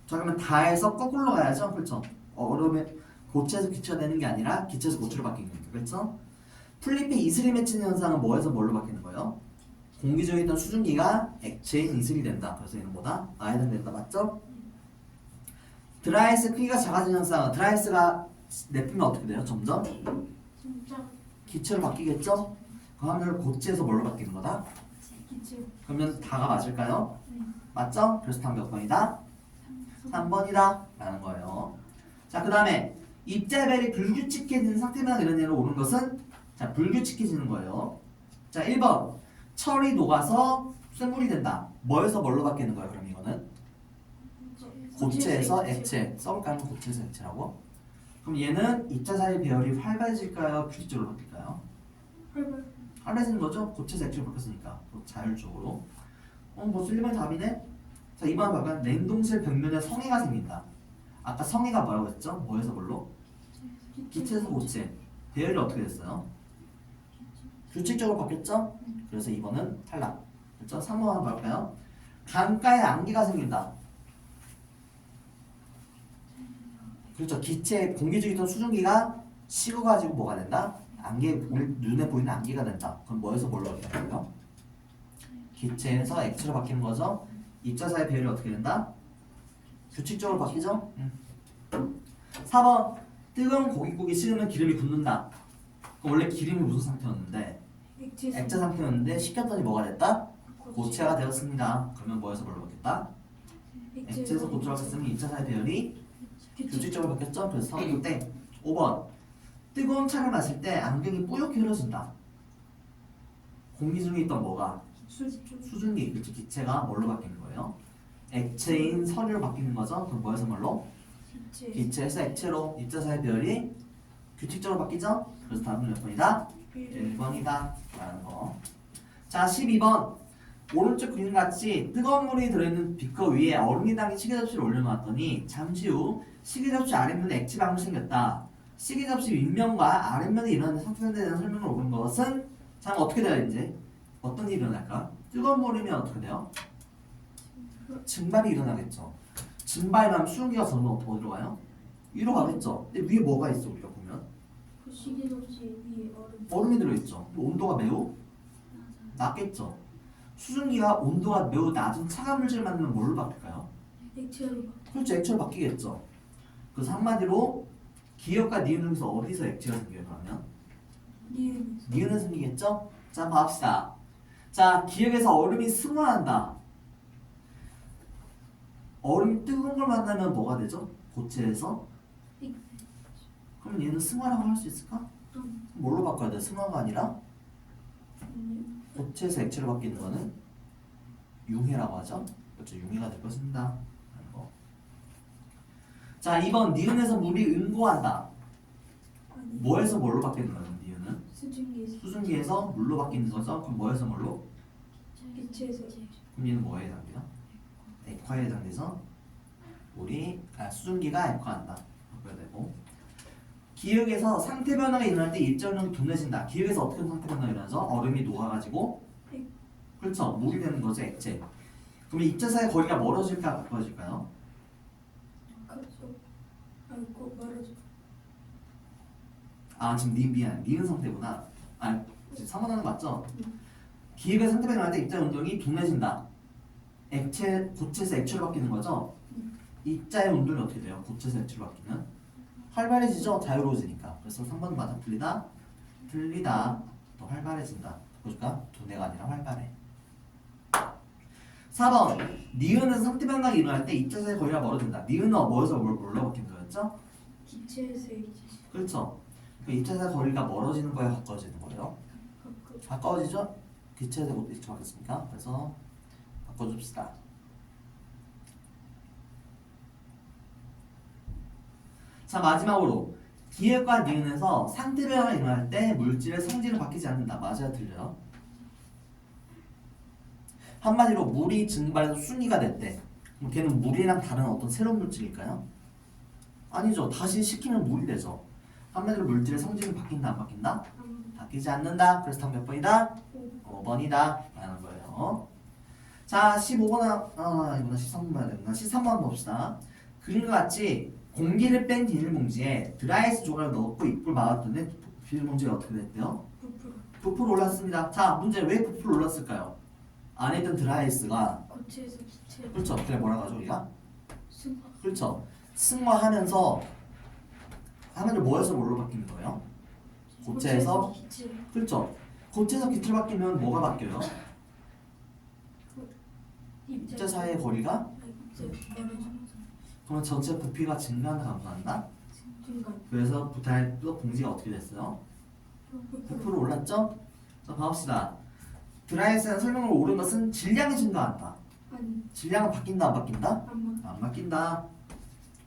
그러면 다에서 거꾸로 가야죠. 그렇죠. 얼음에 고체에서 기체가 되는 게 아니라 기체에서 고체로 바뀌는 거니까. 그렇죠. 풀잎에 이슬이 맺히는 현상은 뭐에서 뭘로 바뀌는 거예요? 공기 중에 있던 수증기가 액체인 이슬이 된다. 그래서 얘는 뭐다? 나에 해당된다. 맞죠? 드라이스 크기가 작아지는 현상은 드라이스가 내뿜면 어떻게 돼요? 점점 진짜. 기체로 바뀌겠죠? 그 하면 고체에서 뭘로 바뀌는 거다? 기체. 그러면 다가 맞을까요? 네. 맞죠? 그래서 다 몇 번이다? 3번이다 라는 거예요. 자, 그 다음에 입자별이 불규칙해지는 상태만 이런 예로 오는 것은 자, 불규칙해지는 거예요. 자, 1번 철이 녹아서 쇠물이 된다. 뭐에서 뭘로 바뀌는 거예요? 그럼 이거는 고체에서 액체. 써볼까요? 고체에서 액체라고. 그럼 얘는 입자 사이 배열이 활발해질까요? 규칙적으로 바뀔까요? 활발. 활발해지는 거죠? 고체에서 액체로 바뀌었으니까 자율적으로. 벌써 1번 답이네? 자, 2번 봐볼까요? 냉동실 벽면에 성에가 생긴다. 아까 성에가 뭐라고 했죠? 뭐에서 뭘로? 기체에서 고체. 배열이 어떻게 됐어요? 규칙적으로 바뀌었죠? 그래서 2번은 탈락. 그렇죠? 3번 한번 볼까요? 강가에 안개가 생긴다. 그렇죠. 기체 공기 중에 있던 수증기가 식어가지고 뭐가 된다? 안개, 우리 눈에 보이는 안개가 된다. 그럼 뭐에서 뭘로 바뀌어요? 기체에서 액체로 바뀌는 거죠. 입자 사이 배열이 어떻게 된다? 규칙적으로 바뀌죠? 4번 뜨거운 고깃국이 식으면 기름이 굳는다. 원래 기름이 무슨 상태였는데? 액체 상태였는데 식혔더니 뭐가 됐다? 고체가 되었습니다. 그러면 뭐에서 뭘로 바뀌었다? 액체에서 고체로 바뀌었으면 입자 사이 배열이 규칙적으로 바뀌었죠? 그래서 3번 때 5번 뜨거운 차를 마실 때 안경이 뿌옇게 흐려진다. 공기 중에 있던 뭐가? 수증기, 그렇죠? 기체가 뭘로 바뀌는 거예요? 액체인 선유로 바뀌는 거죠? 그럼 뭐에서 뭘로? 기체에서 액체로 입자 사이 배열이 규칙적으로 바뀌죠? 그래서 다음은 몇 번이다? 1번이다 라는 거. 자, 12번 오른쪽 그림같이 뜨거운 물이 들어있는 비커 위에 얼음이 담긴 시계접시를 올려놓았더니 잠시 후 시계접시 아랫면에 액체방울이 생겼다. 시계접시 윗면과 아랫면에 일어나는 상태에 대한 설명을 오는 것은 자, 어떻게 돼요 이제? 어떤 일이 일어날까? 뜨거운 물이면 어떻게 돼요? 증발이 일어나겠죠. 증발이 나면 수증기가 점점 어디로 가요? 위로 가겠죠. 근데 위에 뭐가 있어 우리가 보면? 그 시계접시 위에 얼음. 얼음이 들어있죠. 온도가 매우 낮겠죠. 수증기가 온도가 매우 낮은 차가운 물질을 만들면 뭘로 바뀔까요? 액체로. 그렇죠. 액체로 바뀌겠죠. 그래서 한마디로 기역과 니은 중에서 어디서 액체가 생겨요 그러면? 니은에서. 니은은 생기겠죠? 자 한번 봅시다. 자 기역에서 얼음이 승화한다. 얼음이 뜨거운 걸 만나면 뭐가 되죠? 고체에서? 이- 그러면 얘는 승화라고 할 수 있을까? 뭘로 바꿔야 돼? 승화가 아니라 아니요. 고체에서 액체로 바뀌는 거는 융해라고 하죠. 그렇죠. 융해가 될 것입니다. 라는 거. 자 2번 니은에서 물이 응고한다. 아니. 뭐에서 뭘로 바뀌는 거예요? 니은은? 수증기에서. 수증기에서 물로 바뀌는 거죠. 그럼 뭐에서 뭘로? 기체에서. 그럼 얘는 뭐에 해당돼요? 액화에 해당돼서 수증기가 액화한다. 바꿔야 되고 기역에서 상태 변화가 일어날 때 일정량이 둔해진다. 기역에서 어떻게 상태 변화가 일어나죠? 얼음이 녹아가지고 그렇죠. 물이 되는 거죠. 액체. 그러면 입자 사이 거리가 멀어질까 가까워질까요? 그렇죠. 아이고 말하죠. 아 지금 미안 니은 상태구나. 아 지금 3번 하는 거 맞죠? 기역의 상태 변화할 때 입자 운동이 둔해진다. 고체에서 액체로 바뀌는 거죠? 입자의 운동이 어떻게 돼요? 고체에서 액체로 바뀌면 활발해지죠? 자유로워지니까. 그래서 3번 맞아. 틀리다? 틀리다. 더 활발해진다. 보여줄까? 둔해가 아니라 활발해. 4번 니은은 상태 변화가 일어날 때 입자 사이 거리가 멀어진다. 니은은 뭐에서 뭘로 바뀌는 거였죠? 기체에서 액체. 그렇죠. 그 입자 사이 거리가 멀어지는 거에 가까워지는 거예요. 가까워지죠? 기체에서 어떻게 바뀌었습니까? 그래서 바꿔줍시다. 자 마지막으로 기역과 니은에서 상태 변화가 일어날 때 물질의 성질은 바뀌지 않는다. 맞아요? 틀려요? 한마디로 물이 증발해서 순위가 됐대. 그럼 걔는 물이랑 다른 어떤 새로운 물질일까요? 아니죠. 다시 식히면 물이 되죠. 한마디로 물질의 성질은 바뀐다 안 바뀐다? 바뀌지 않는다. 그래서 답 몇 번이다? 5번이다 라는 거예요. 자 15번 이거는 13번 봐야 되구나. 13번 봅시다. 그림과 같이 공기를 뺀 비닐봉지에 드라이아이스 조각을 넣고 입을 막았더니 비닐봉지가 어떻게 됐대요? 부풀어 올랐습니다. 자 문제 왜 부풀어 올랐을까요? 안에 있던 드라이아이스가 고체에서 기체. 그렇죠. 그래 뭐라고 하죠 우리가? 승화. 그렇죠. 승화하면서 하면을 뭐에서 뭘로 바뀌는 거예요? 고체에서 기체. 그렇죠. 고체에서 기체로 바뀌면 뭐가 바뀌어요? 입자 사이의 거리가 입자 말하죠. 그러면 전체 부피가 증가한다 감소한다? 중간. 그래서 또 봉지가 어떻게 됐어요? 부풀어 올랐죠? 자 봐봅시다. 드라이아이스는 설명으로 옳은 것은 질량이 증가한다. 아니. 질량은 바뀐다 안 바뀐다? 안 바뀐다.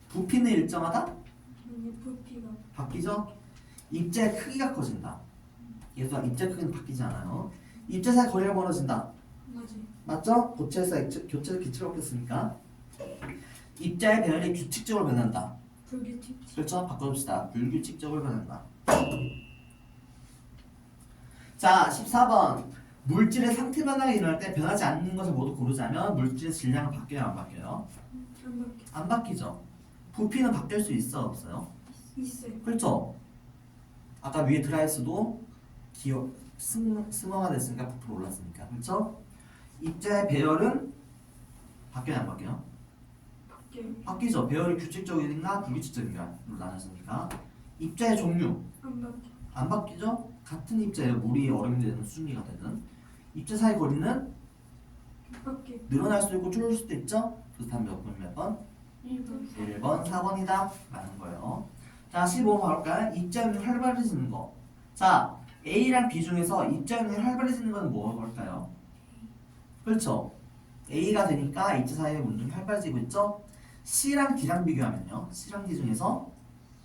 부피는 일정하다? 아니 부피가. 바뀌죠? 입자의 크기가 커진다. 얘도 입자 크기는 바뀌지 않아요. 입자 사이 거리가 멀어진다. 맞아요. 맞죠? 고체에서 교체에서 기체로 바뀌었으니까 입자의 배열이 규칙적으로 변한다. 불규칙. 그렇죠? 바꿔봅시다. 불규칙적으로 변한다. 자 14번 물질의 상태 변화가 일어날 때 변하지 않는 것을 모두 고르자면 물질의 질량은 바뀌어요 안 바뀌어요? 안 바뀌어. 안 바뀌죠. 부피는 바뀔 수 있어 없어요? 있어요. 그렇죠? 아까 위에 드라이스도 승화가 됐으니까 부풀어 올랐으니까 그렇죠? 입자의 배열은 바뀌어요 안 바뀌어요? 바뀌어요. 바뀌죠. 배열이 규칙적인가 불규칙적인가로 나눠지니까 입자의 종류 안 바뀌어. 안 바뀌죠? 같은 입자에 물이 얼음이 되는 순위가 되는 입자 사이 거리는 바뀌어. 늘어날 수도 있고 줄을 수도 있죠? 그래서 다음 몇 번? 1번. 1번 4번이다 라는 거예요. 자 15번 볼까요? 입자용이 활발해지는 거. 자 A랑 B 중에서 입자용이 활발해지는 건 뭘까요? 그렇죠. A가 되니까 입자 사이의 운동이 활발해지고 있죠? C랑 D랑 비교하면요. C랑 D 중에서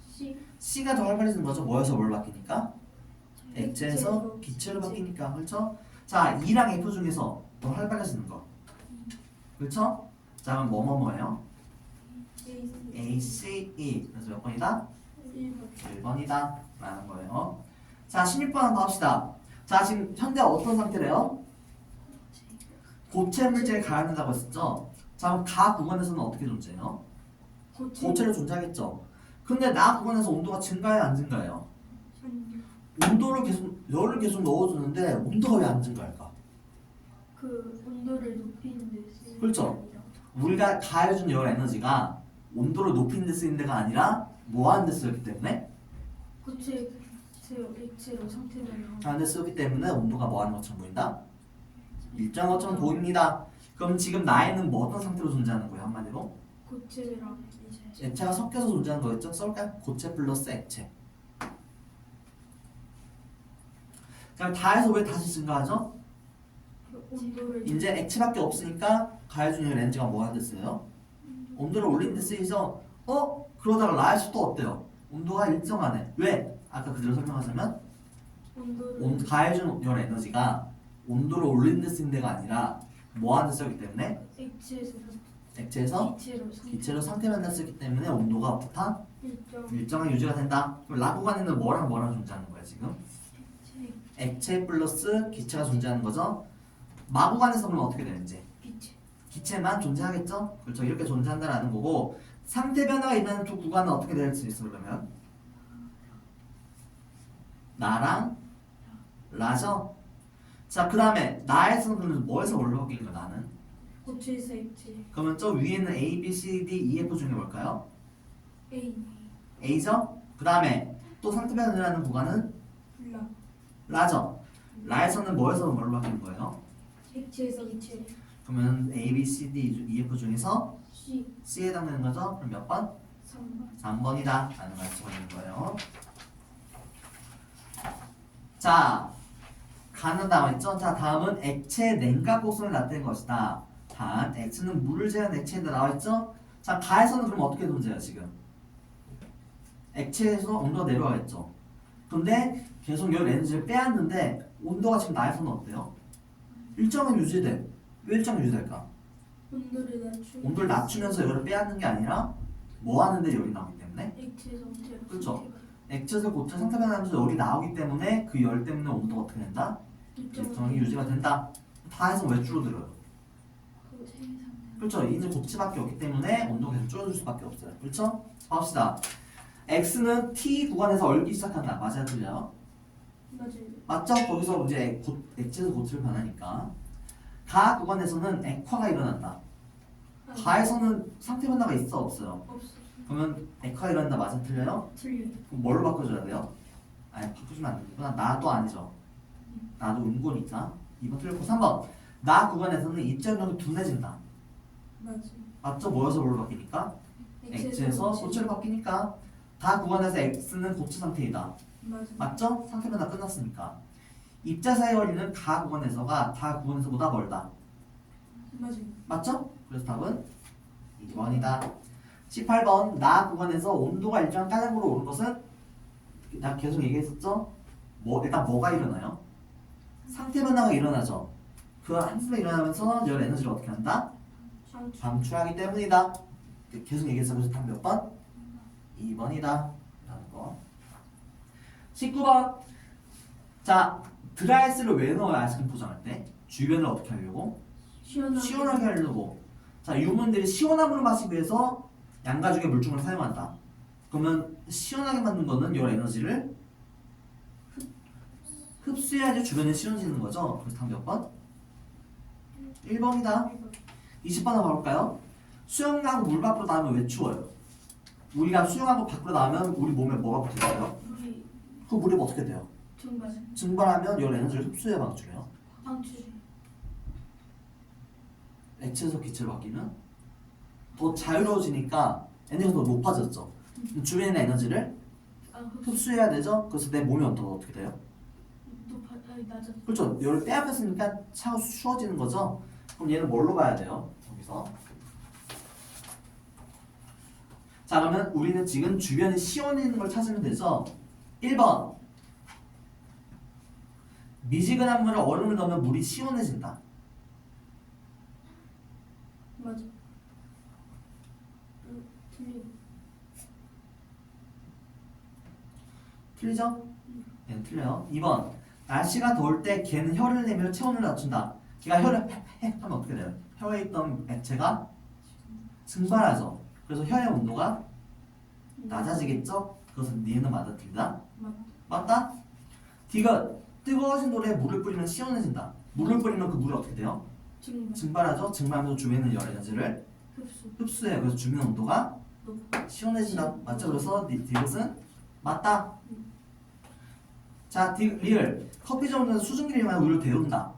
C. C가 더 활발해지는 거죠. 뭐에서 뭘 바뀌니까? 액체에서 기체로 기체. 바뀌니까. 그렇죠? 자 E랑 F 중에서 더 활발해지는 거. 그렇죠? 자 그럼 뭐예요? A, C, E. 그래서 몇 번이다? 1번. 1번이다 라는 거예요. 자 16번 한번 합시다. 자 지금 현재 어떤 상태래요? 고체 물질을 가열한다고 했었죠? 자 그럼 가 구간에서는 어떻게 존재해요? 고체로 존재하겠죠. 근데 나 구간에서 온도가 증가해요 안 증가해요? 열을 계속 넣어주는데 온도가 왜 안 증가할까? 그 온도를 높이는 데 쓰는 그렇죠. 게 아니라. 우리가 가해준 열 에너지가 온도를 높이는 데 쓰이는 데가 아니라 뭐 하는 데 쓰였기 때문에 액체로 상태 변화. 안에 쓰기 때문에 온도가 뭐 하는 것처럼 보인다? 일정한 것처럼 보입니다. 그럼 지금 나에는 뭐 어떤 상태로 존재하는 거예요? 한마디로? 고체랑 액체가 섞여서 존재하는 거겠죠? 써볼까요? 고체 플러스 액체. 자, 다 해서 왜 다시 증가하죠? 온도를 이제 액체밖에 없으니까 가해준의 렌즈가 뭐 하는 데 쓰여요? 온도를 올리는 데 쓰이죠? 그러다가 라이스 또 어때요? 온도가 일정하네. 왜? 아까 그대로 설명하자면 온도를 가해준 열 에너지가 온도를 올리는 데 쓰는 데가 아니라 뭐 하는 데 쓰기 때문에? 액체에서 기체로 상태 변화를 쓰기 때문에 온도가 어떻다? 일정한 유지가 된다. 그럼 라 구간에는 뭐랑 뭐랑 존재하는 거야 지금? 액체 플러스 기체가 존재하는 거죠. 마 구간에서 그러면 어떻게 되는지? 기체만 존재하겠죠? 그렇죠. 이렇게 존재한다라는 거고 상태 변화가 있는 두 구간은 어떻게 될 수 있어 그러면? 나랑 라죠? 자, 그 다음에 나에서는 그러면 뭐에서 뭘로 바뀐 거야 나는? 고체에서 액체 그러면 저 위에는 A, B, C, D, E, F 중에 뭘까요? A A죠? 그 다음에 또 상태 변화라는 구간은 라 라죠? 라에서는 뭐에서 뭘로 바뀐 거예요? 액체에서 기체 그러면 A, B, C, D, E, F 중에서 C C에 해당되는 거죠? 그럼 몇 번? 3번 3번이다 라는 말씀을 드리는 거예요. 자, 가는 나와있죠? 자, 다음은 액체 냉각 곡선을 나타낸 것이다. 단, X는 물을 제한 액체인데 나와있죠? 자, 가에서는 그럼 어떻게 존재해요 지금? 액체에서 온도가 내려가겠죠. 근데 계속 열 에너지를 빼앗는데 온도가 지금 나에서는 어때요? 일정은 유지돼. 왜 일정은 유지될까? 온도를 낮추면서 열을 빼앗는 게 아니라 뭐 하는데 열이 나오기 때문에? 액체에서 고체로 그렇죠. 액체에서 고체 상태 변화하면서 열이 나오기 때문에 그 열 때문에 온도가 어떻게 된다? 일정하게 유지가 된다. 다 해서 왜 줄어들어요? 그렇죠. 이제 고체밖에 없기 때문에 온도가 계속 줄어들 수밖에 없어요. 그렇죠? 봅시다. X는 T 구간에서 얼기 시작한다. 맞아요? 틀려요? 맞아요. 맞죠? 거기서 이제 액체에서 고체로 변하니까 가 구간에서는 액화가 일어난다. 가에서는 상태 변화가 있어 없어요? 없어 그러면 액화가 일어난다. 맞아? 틀려요? 틀려 그럼 뭘로 바꿔줘야 돼요? 아니 바꿔주면 안 되구나. 나도 아니죠. 나도 은고니까 2번 틀렸고 3번 나 구간에서는 입자용량이 둔해진다. 맞아 맞죠? 뭐여서 뭘로 바뀌니까? 액체에서 고체로 바뀌니까 다 구간에서 X는 고체 상태이다. 맞아 맞죠? 상태 변화 끝났으니까 입자 사이 거리는 가 구간에서가 다 구간에서보다 멀다. 맞아 맞죠? 그래서 답은 2번이다. 18번 나 구간에서 온도가 일정한 까량으로 오른 것은 나 계속 얘기했었죠? 일단 뭐가 일어나요? 상태 변화가 일어나죠. 그 한숨에 일어나면서 열 에너지를 어떻게 한다? 방출하기 때문이다. 계속 얘기했어. 그래서 답 몇 번? 2번이다 라는 거. 19번 자 드라이스를 왜 넣어요? 아이스크림 포장할 때? 주변을 어떻게 하려고? 시원하게 하려고. 자, 유문들이 시원한 물을 마시기 위해서 양가죽의 물중을 사용한다. 그러면 시원하게 만든 거는 열 에너지를 흡수해야지 주변이 시원해지는 거죠. 그래서 답 몇 번? 1번이다. 20번 한번 가볼까요? 수영하고 물 밖으로 나오면 왜 추워요? 우리가 수영하고 밖으로 나오면 우리 몸에 뭐가 붙어있어요? 물이 그 물이 어떻게 돼요? 증발하면 열 에너지를 흡수해 방출해요. 방출 액체에서 기체로 바뀌면 더 자유로워지니까 에너지가 더 높아졌죠. 그럼 주변에 있는 에너지를 흡수해야 되죠. 그래서 내 몸이 어떻게 돼요? 낮아 그렇죠. 열을 빼앗겼으니까 차가 추워지는 거죠. 그럼 얘는 뭘로 봐야 돼요? 여기서 자 그러면 우리는 지금 주변에 시원해지는 걸 찾으면 되죠. 1번 미지근한 물에 얼음을 넣으면 물이 시원해진다. 맞아 틀려 틀리죠? 네, 틀려요. 2번 날씨가 더울 때 개는 혀를 내밀어 체온을 낮춘다. 걔가 혀를 헥 하면 어떻게 돼요? 혀에 있던 액체가 증발하죠. 그래서 혀의 온도가 낮아지겠죠? 그것은 니는 맞아 틀리다? 맞다? D가 뜨거워진 돌에 물을 뿌리면 시원해진다. 물을 뿌리면 그 물이 어떻게 돼요? 증발하죠? 증발하면서 주변에 있는 열 에너지를 흡수해요. 그래서 주변 온도가 시원해진다. 맞죠? 그래서 이것은 맞다. 자, 리을. 커피 전문에서 수증기를 이용하여 우유를 데운다.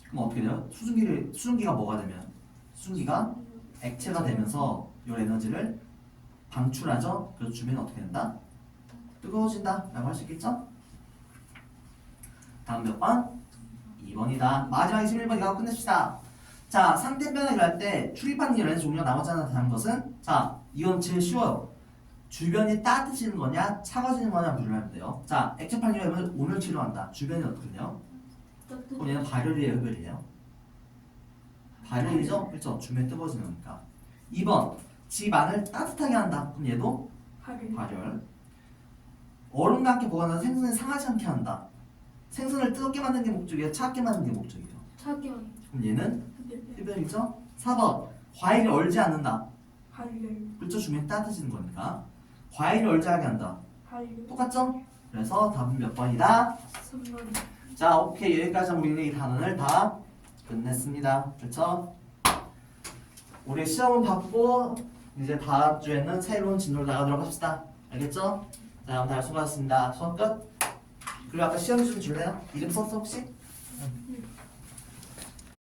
그럼 어떻게 돼요? 수증기가 뭐가 되면? 수증기가 액체가 되면서 이 에너지를 방출하죠. 그래서 주변이 어떻게 된다? 뜨거워진다 라고 할 수 있겠죠? 다음 몇 번? 2번이다. 마지막 21번 이거 끝냅시다. 자, 상대변을 일할 때 출입하는 일의 종류가 나머지하는 것은, 자, 이건 제일 쉬워요. 주변이 따뜻해지는 거냐 차가워지는 거냐 물으면 돼요. 자, 액체판 이라면 온을 치료한다. 주변이 어떻게 돼요? 그럼 얘는 발열이에요, 흡열이에요? 발열이죠? 그렇죠? 주변이 뜨거워지는 거니까. 2번, 집 안을 따뜻하게 한다. 그럼 얘도 발열. 얼음과 함께 보관해서 생선을 상하지 않게 한다. 생선을 뜨겁게 만드는 게 목적이에요? 차갑게 만드는 게 목적이에요? 차가워. 그럼 얘는 흡열이죠? 4번, 과일이 얼지 않는다. 발열. 그렇죠? 주변이 따뜻해지는 거니까. 과일이 얼지하게 한다. 발열. 똑같죠? 그래서 답은 몇 번이다? 3번. 자, 오케이. 여기까지 우리는 이 단원을 다 끝냈습니다. 그렇죠? 우리 시험은 받고 이제 다음 주에는 새로운 진도로 나가도록 합시다. 알겠죠? 자, 오늘 다 수고하셨습니다. 수업 끝. 그리고 아까 시험 좀 줄래요? 이름 썼어 혹시?